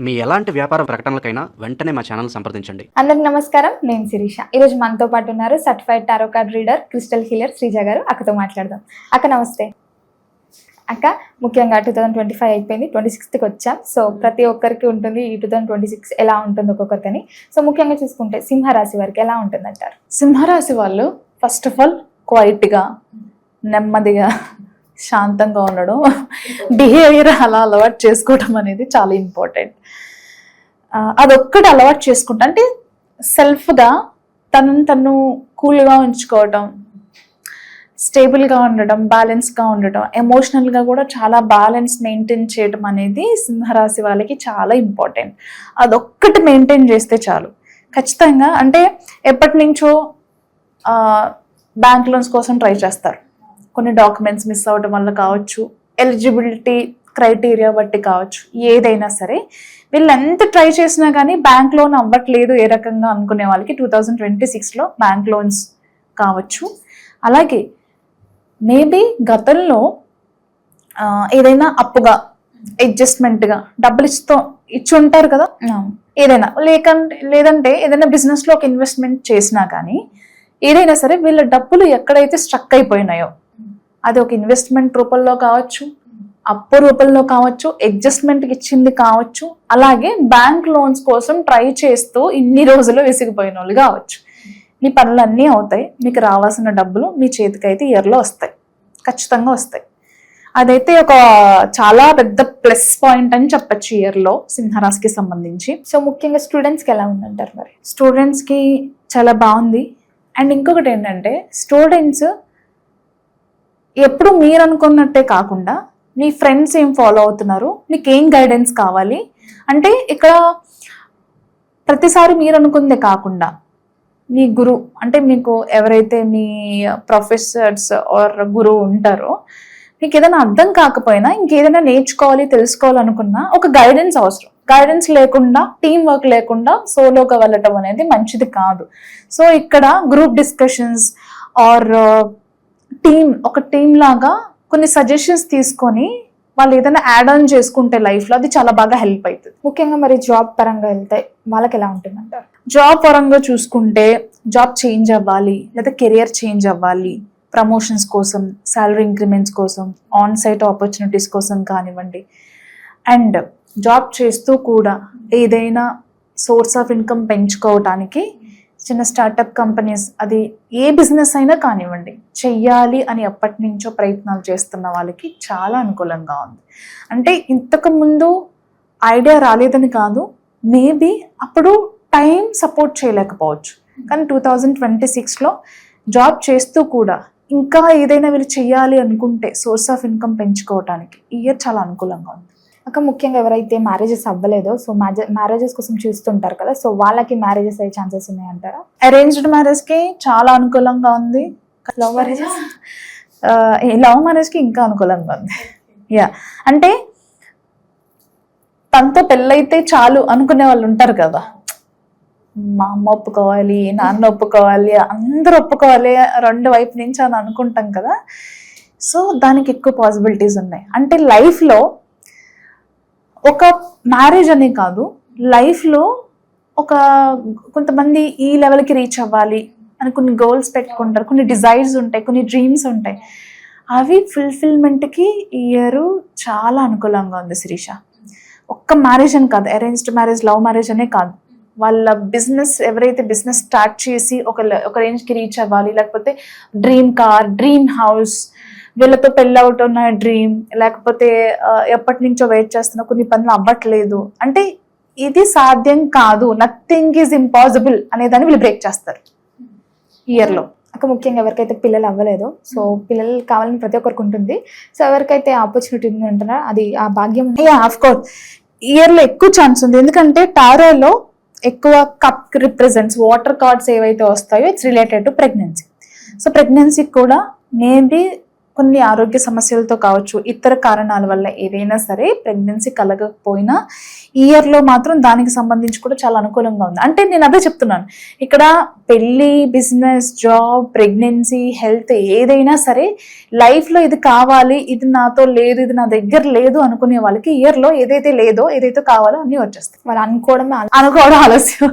మీ ఎలాంటి వ్యాపార ప్రకటనలకైనా వెంటనే మా ఛానల్ సంప్రదించండి. అందరికి నమస్కారం, నేను శిరీష. ఈరోజు మనతో పాటు ఉన్నారు certified tarot card reader, crystal healer Sreeja గారు. అక్కతో మాట్లాడదాం. అక్క నమస్తే. అక్క, ముఖ్యంగా 2025 అయిపోయింది, 26కి వచ్చాం. సో ప్రతి ఒక్కరికి ఉంటుంది ఈ 2026 ఎలా ఉంటుంది ఒక్కొక్కరికని. సో ముఖ్యంగా చూసుకుంటే సింహరాశి వారికి ఎలా ఉంటుంది అంటారు? సింహరాశి వాళ్ళు ఫస్ట్ ఆఫ్ ఆల్ క్వైట్గా, నెమ్మదిగా, శాంతంగా ఉండడం, బిహేవియర్ అలా అలవాటు చేసుకోవడం అనేది చాలా ఇంపార్టెంట్. అదొక్కటి అలవాటు చేసుకుంటా అంటే సెల్ఫ్గా తను కూల్గా ఉంచుకోవటం, స్టేబుల్గా ఉండటం, బ్యాలెన్స్గా ఉండటం, ఎమోషనల్గా కూడా చాలా బ్యాలెన్స్ మెయింటైన్ చేయడం అనేది సింహరాశి వాళ్ళకి చాలా ఇంపార్టెంట్. అదొక్కటి మెయింటైన్ చేస్తే చాలు. ఖచ్చితంగా అంటే ఎప్పటి నుంచో బ్యాంక్ లోన్స్ కోసం ట్రై చేస్తారు. కొన్ని డాక్యుమెంట్స్ మిస్ అవ్వడం వల్ల కావచ్చు, ఎలిజిబిలిటీ క్రైటీరియా బట్టి కావచ్చు, ఏదైనా సరే వీళ్ళు ఎంత ట్రై చేసినా కానీ బ్యాంక్ లోన్ అవ్వట్లేదు ఏ రకంగా అనుకునే వాళ్ళకి 2026లో బ్యాంక్ లోన్స్ కావచ్చు. అలాగే మేబీ గతంలో ఏదైనా అప్పుగా అడ్జస్ట్మెంట్గా డబ్బులు ఇచ్చి ఉంటారు కదా, ఏదైనా లేదంటే ఏదైనా బిజినెస్లో ఒక ఇన్వెస్ట్మెంట్ చేసినా కానీ ఏదైనా సరే వీళ్ళ డబ్బులు ఎక్కడైతే స్ట్రక్ అయిపోయినాయో, అది ఒక ఇన్వెస్ట్మెంట్ రూపంలో కావచ్చు, అప్పు రూపంలో కావచ్చు, అడ్జస్ట్మెంట్కి ఇచ్చింది కావచ్చు, అలాగే బ్యాంక్ లోన్స్ కోసం ట్రై చేస్తూ ఇన్ని రోజులు విసిగిపోయిన వాళ్ళు కావచ్చు. మీ పనులన్నీ అవుతాయి, మీకు రావాల్సిన డబ్బులు మీ చేతికైతే ఇయర్లో వస్తాయి, ఖచ్చితంగా వస్తాయి. అదైతే ఒక చాలా పెద్ద ప్లస్ పాయింట్ అని చెప్పచ్చు ఇయర్లో సింహరాశికి సంబంధించి. సో ముఖ్యంగా స్టూడెంట్స్కి ఎలా ఉందంటారు? మరి స్టూడెంట్స్కి చాలా బాగుంది. అండ్ ఇంకొకటి ఏంటంటే స్టూడెంట్స్ ఎప్పుడు మీరు అనుకున్నట్టే కాకుండా మీ ఫ్రెండ్స్ ఏం ఫాలో అవుతున్నారు, మీకు ఏం గైడెన్స్ కావాలి అంటే ఇక్కడ ప్రతిసారి మీరు అనుకుందే కాకుండా మీ గురువు అంటే మీకు ఎవరైతే మీ ప్రొఫెసర్స్ ఆర్ గురువు ఉంటారో, మీకు ఏదైనా అర్థం కాకపోయినా ఇంకేదైనా నేర్చుకోవాలి తెలుసుకోవాలనుకున్నా ఒక గైడెన్స్ అవసరం. గైడెన్స్ లేకుండా, టీం వర్క్ లేకుండా సోలోగా వెళ్ళటం అనేది మంచిది కాదు. సో ఇక్కడ గ్రూప్ డిస్కషన్స్ ఆర్ ఒక టీం లాగా కొన్ని సజెషన్స్ తీసుకొని వాళ్ళు ఏదైనా యాడ్ ఆన్ చేసుకుంటే లైఫ్లో అది చాలా బాగా హెల్ప్ అవుతుంది. ముఖ్యంగా మరి జాబ్ పరంగా వెళ్తే వాళ్ళకి ఎలా ఉంటుంది అంటారు? జాబ్ పరంగా చూసుకుంటే జాబ్ చేంజ్ అవ్వాలి లేదా కెరియర్ చేంజ్ అవ్వాలి, ప్రమోషన్స్ కోసం, శాలరీ ఇంక్రిమెంట్స్ కోసం, ఆన్ సైట్ ఆపర్చునిటీస్ కోసం కానివ్వండి. అండ్ జాబ్ చేస్తూ కూడా ఏదైనా సోర్స్ ఆఫ్ ఇన్కమ్ పెంచుకోవడానికి చిన్న స్టార్టప్ కంపెనీస్, అది ఏ బిజినెస్ అయినా కానివ్వండి, చెయ్యాలి అని ఎప్పటి నుంచో ప్రయత్నాలు చేస్తున్న వాళ్ళకి చాలా అనుకూలంగా ఉంది. అంటే ఇంతకు ముందు ఐడియా రాలేదని కాదు, మేబీ అప్పుడు టైం సపోర్ట్ చేయలేకపోవచ్చు, కానీ 2026లో జాబ్ చేస్తూ కూడా ఇంకా ఏదైనా వీళ్ళు చెయ్యాలి అనుకుంటే సోర్స్ ఆఫ్ ఇన్కమ్ పెంచుకోవడానికి ఈ ఇయర్ చాలా అనుకూలంగా ఉంది. అక్క, ముఖ్యంగా ఎవరైతే మ్యారేజెస్ అవ్వలేదో, సో మ్యారేజెస్ కోసం చూస్తుంటారు కదా, సో వాళ్ళకి మ్యారేజెస్ అయ్యే ఛాన్సెస్ ఉన్నాయంటారా? అరేంజ్డ్ మ్యారేజ్కి చాలా అనుకూలంగా ఉంది. లవ్ మ్యారేజెస్ లవ్ మ్యారేజ్కి ఇంకా అనుకూలంగా ఉంది. యా, అంటే తనతో పెళ్ళైతే చాలు అనుకునే వాళ్ళు ఉంటారు కదా, మా అమ్మ ఒప్పుకోవాలి, నాన్న ఒప్పుకోవాలి, అందరూ ఒప్పుకోవాలి, రెండు వైపు నుంచి అని అనుకుంటాం కదా. సో దానికి ఎక్కువ పాసిబిలిటీస్ ఉన్నాయి. అంటే లైఫ్లో ఒక మ్యారేజ్ అనే కాదు, లైఫ్లో కొంతమంది ఈ లెవెల్కి రీచ్ అవ్వాలి అని కొన్ని గోల్స్ పెట్టుకుంటారు, కొన్ని డిజైర్స్ ఉంటాయి, కొన్ని డ్రీమ్స్ ఉంటాయి. అవి ఫుల్ఫిల్మెంట్కి ఈ ఇయర్ చాలా అనుకూలంగా ఉంది శిరీష. ఒక్క మ్యారేజ్ అని కాదు, అరేంజ్డ్ మ్యారేజ్, లవ్ మ్యారేజ్ అనే కాదు, వాళ్ళ బిజినెస్ ఎవరైతే బిజినెస్ స్టార్ట్ చేసి ఒక రేంజ్కి రీచ్ అవ్వాలి, లేకపోతే డ్రీమ్ కార్, డ్రీమ్ హౌస్, వీళ్ళతో పెళ్ళి అవుతున్న డ్రీమ్, లేకపోతే ఎప్పటి నుంచో వెయిట్ చేస్తున్న కొన్ని పనులు అవ్వట్లేదు అంటే ఇది సాధ్యం కాదు, నథింగ్ ఈజ్ ఇంపాసిబుల్ అనేదాన్ని వీళ్ళు బ్రేక్ చేస్తారు ఇయర్లో. అక్క, ముఖ్యంగా ఎవరికైతే పిల్లలు అవ్వలేదో, సో పిల్లలు కావాలని ప్రతి ఒక్కరికి ఉంటుంది. సో ఎవరికైతే ఆపర్చునిటీ ఉంటుందో అది ఆ భాగ్యం ఆఫ్ కోర్స్ ఇయర్లో ఎక్కువ ఛాన్స్ ఉంది. ఎందుకంటే టారోలో ఎక్కువ కప్ రిప్రజెంట్స్, వాటర్ కార్డ్స్ ఏవైతే వస్తాయో it's related to pregnancy. So ప్రెగ్నెన్సీకి కూడా మేబీ కొన్ని ఆరోగ్య సమస్యలతో కావచ్చు, ఇతర కారణాల వల్ల ఏదైనా సరే ప్రెగ్నెన్సీ కలగకపోయినా ఈ ఇయర్లో మాత్రం దానికి సంబంధించి కూడా చాలా అనుకూలంగా ఉంది. అంటే నేను అదే చెప్తున్నాను, ఇక్కడ పెళ్ళి, బిజినెస్, జాబ్, ప్రెగ్నెన్సీ, హెల్త్ ఏదైనా సరే లైఫ్లో ఇది కావాలి, ఇది నాతో లేదు, ఇది నా దగ్గర లేదు అనుకునే వాళ్ళకి ఇయర్లో ఏదైతే లేదో, ఏదైతే కావాలో అన్నీ వచ్చేస్తాయి. వాళ్ళు అనుకోవడం ఆలస్యం.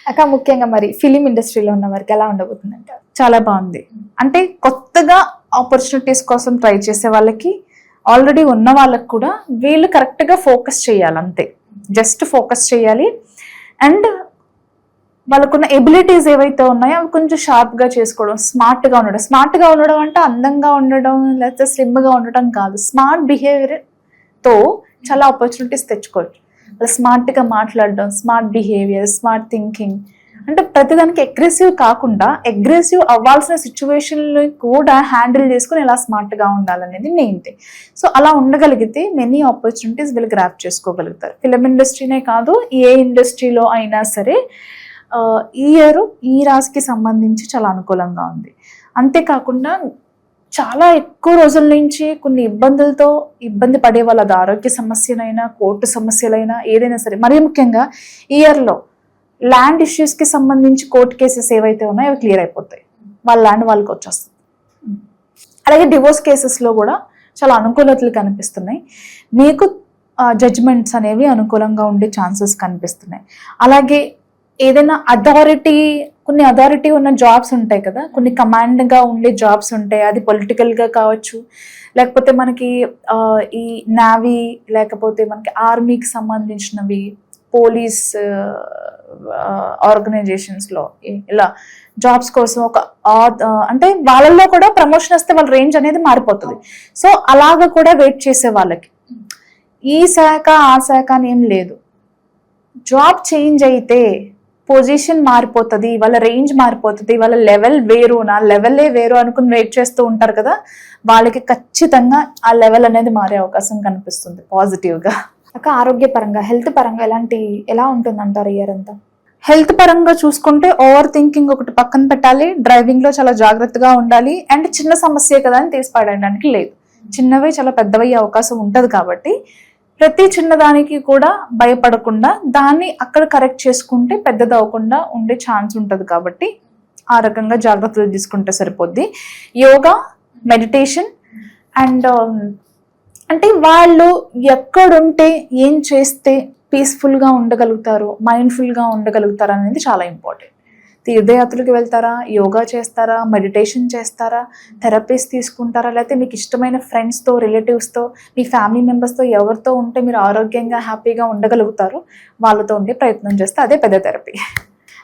అక్క ముఖ్యంగా మరి ఫిలిం ఇండస్ట్రీలో ఉన్న వారికి ఎలా ఉండబోతుంది అంటారు? చాలా బాగుంది. అంటే కొత్తగా ఆపర్చునిటీస్ కోసం ట్రై చేసే వాళ్ళకి, ఆల్రెడీ ఉన్న వాళ్ళకి కూడా వీళ్ళు కరెక్ట్గా ఫోకస్ చేయాలి, అంతే, జస్ట్ ఫోకస్ చేయాలి. అండ్ వాళ్ళకున్న ఎబిలిటీస్ ఏవైతే ఉన్నాయో అవి కొంచెం షార్ప్గా చేసుకోవడం, స్మార్ట్గా ఉండడం అంటే అందంగా ఉండడం లేకపోతే స్లిమ్గా ఉండడం కాదు, స్మార్ట్ బిహేవియర్తో చాలా ఆపర్చునిటీస్ తెచ్చుకోవచ్చు. వాళ్ళు స్మార్ట్గా మాట్లాడడం, స్మార్ట్ బిహేవియర్, స్మార్ట్ థింకింగ్, అంటే ప్రతిదానికి అగ్రెసివ్ కాకుండా అగ్రెసివ్ అవ్వాల్సిన సిచ్యువేషన్ని కూడా హ్యాండిల్ చేసుకుని ఎలా స్మార్ట్గా ఉండాలనేది మెయిన్ థింగ్. సో అలా ఉండగలిగితే మెనీ ఆపర్చునిటీస్ వీళ్ళు గ్రాప్ చేసుకోగలుగుతారు. ఫిలిం ఇండస్ట్రీనే కాదు, ఏ ఇండస్ట్రీలో అయినా సరే ఈ ఇయర్ ఈ రాశికి సంబంధించి చాలా అనుకూలంగా ఉంది. అంతేకాకుండా చాలా ఎక్కువ రోజుల నుంచి కొన్ని ఇబ్బందులతో ఇబ్బంది పడే వాళ్ళ, అది ఆరోగ్య సమస్యలైనా, కోర్టు సమస్యలైనా, ఏదైనా సరే, మరీ ముఖ్యంగా ఈ ఇయర్లో ల్యాండ్ ఇష్యూస్కి సంబంధించి కోర్టు కేసెస్ ఏవైతే ఉన్నాయో అవి క్లియర్ అయిపోతాయి, వాళ్ళ ల్యాండ్ వాళ్ళకి వచ్చేస్తుంది. అలాగే డివోర్స్ కేసెస్లో కూడా చాలా అనుకూలతలు కనిపిస్తున్నాయి. మీకు జడ్జ్మెంట్స్ అనేవి అనుకూలంగా ఉండే ఛాన్సెస్ కనిపిస్తున్నాయి. అలాగే ఏదైనా కొన్ని అథారిటీ ఉన్న జాబ్స్ ఉంటాయి కదా, కొన్ని కమాండ్గా ఉండే జాబ్స్ ఉంటాయి, అది పొలిటికల్గా కావచ్చు, లేకపోతే మనకి ఈ నావీ, లేకపోతే మనకి ఆర్మీకి సంబంధించినవి, పోలీస్ ఆర్గనైజేషన్స్లో ఇలా జాబ్స్ కోసం అంటే వాళ్ళల్లో కూడా ప్రమోషన్ వస్తే వాళ్ళ రేంజ్ అనేది మారిపోతుంది. సో అలాగ కూడా వెయిట్ చేసే వాళ్ళకి ఈ శాఖ ఆ శాఖ అని ఏం లేదు, జాబ్ చేంజ్ అయితే పొజిషన్ మారిపోతుంది, వాళ్ళ రేంజ్ మారిపోతుంది, వాళ్ళ లెవెల్ వేరు, నా లెవెలే వేరు అనుకుని వెయిట్ చేస్తూ ఉంటారు కదా, వాళ్ళకి ఖచ్చితంగా ఆ లెవెల్ అనేది మారే అవకాశం కనిపిస్తుంది పాజిటివ్గా. అక్క ఆరోగ్యపరంగా, హెల్త్ పరంగా ఎలా ఉంటుంది అంటారు ఇయర్ అంతా? హెల్త్ పరంగా చూసుకుంటే ఓవర్ థింకింగ్ ఒకటి పక్కన పెట్టాలి, డ్రైవింగ్లో చాలా జాగ్రత్తగా ఉండాలి. అండ్ చిన్న సమస్య కదా అని తీసి పడడానికి లేదు, చిన్నవి చాలా పెద్దవయ్యే అవకాశం ఉంటుంది. కాబట్టి ప్రతి చిన్నదానికి కూడా భయపడకుండా దాన్ని అక్కడ కరెక్ట్ చేసుకుంటే పెద్దది అవ్వకుండా ఉండే ఛాన్స్ ఉంటుంది. కాబట్టి ఆ రకంగా జాగ్రత్తలు తీసుకుంటే సరిపోద్ది. యోగా, మెడిటేషన్ అండ్ అంటే వాళ్ళు ఎక్కడుంటే ఏం చేస్తే పీస్ఫుల్గా ఉండగలుగుతారు, మైండ్ఫుల్గా ఉండగలుగుతారు అనేది చాలా ఇంపార్టెంట్. తీర్థయాత్రలకు వెళ్తారా, యోగా చేస్తారా, మెడిటేషన్ చేస్తారా, థెరపీస్ తీసుకుంటారా, లేకపోతే మీకు ఇష్టమైన ఫ్రెండ్స్తో, రిలేటివ్స్తో, మీ ఫ్యామిలీ మెంబర్స్తో ఎవరితో ఉంటే మీరు ఆరోగ్యంగా హ్యాపీగా ఉండగలుగుతారు వాళ్ళతో ఉండే ప్రయత్నం చేస్తే అదే పెద్ద థెరపీ.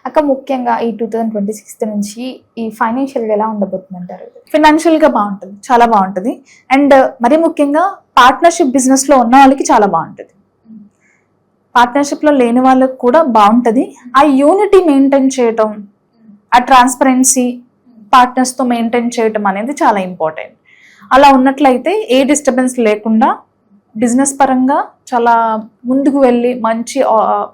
అక్క ముఖ్యంగా ఈ 2026 నుంచి ఈ ఫైనాన్షియల్గా ఎలా ఉండబోతుంది అంటారు? ఫినాన్షియల్గా బాగుంటుంది, చాలా బాగుంటుంది. అండ్ మరీ ముఖ్యంగా పార్ట్నర్షిప్ బిజినెస్లో ఉన్న వాళ్ళకి చాలా బాగుంటుంది, పార్ట్నర్షిప్లో లేని వాళ్ళకి కూడా బాగుంటుంది. ఆ యూనిటీ మెయింటైన్ చేయటం, ఆ ట్రాన్స్పరెన్సీ పార్ట్నర్స్తో మెయింటైన్ చేయటం అనేది చాలా ఇంపార్టెంట్. అలా ఉన్నట్లయితే ఏ డిస్టర్బెన్స్ లేకుండా బిజినెస్ పరంగా చాలా ముందుకు వెళ్ళి మంచి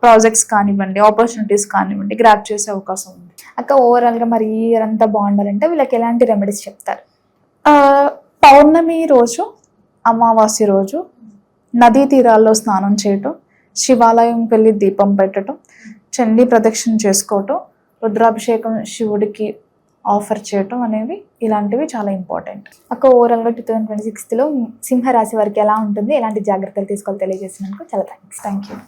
ప్రాజెక్ట్స్ కానివ్వండి, ఆపర్చునిటీస్ కానివ్వండి గ్రాప్ చేసే అవకాశం ఉంది. అక్క ఓవరాల్గా మరి ఈ ఇయర్ అంతా బాగుండాలంటే వీళ్ళకి ఎలాంటి రెమెడీస్ చెప్తారు? పౌర్ణమి రోజు, అమావాస్య రోజు నదీ తీరాల్లో స్నానం చేయటం, శివాలయంకి వెళ్ళి దీపం పెట్టడం, చండీ ప్రదక్షిణ చేసుకోవటం, రుద్రాభిషేకం శివుడికి ఆఫర్ చేయటం అనేవి ఇలాంటివి చాలా ఇంపార్టెంట్. అక్క ఓవరాల్గా 2026లో సింహరాశి వారికి ఎలా ఉంటుంది, ఎలాంటి జాగ్రత్తలు తీసుకోవాలి తెలియజేసినందుకు చాలా థ్యాంక్స్. Thank you.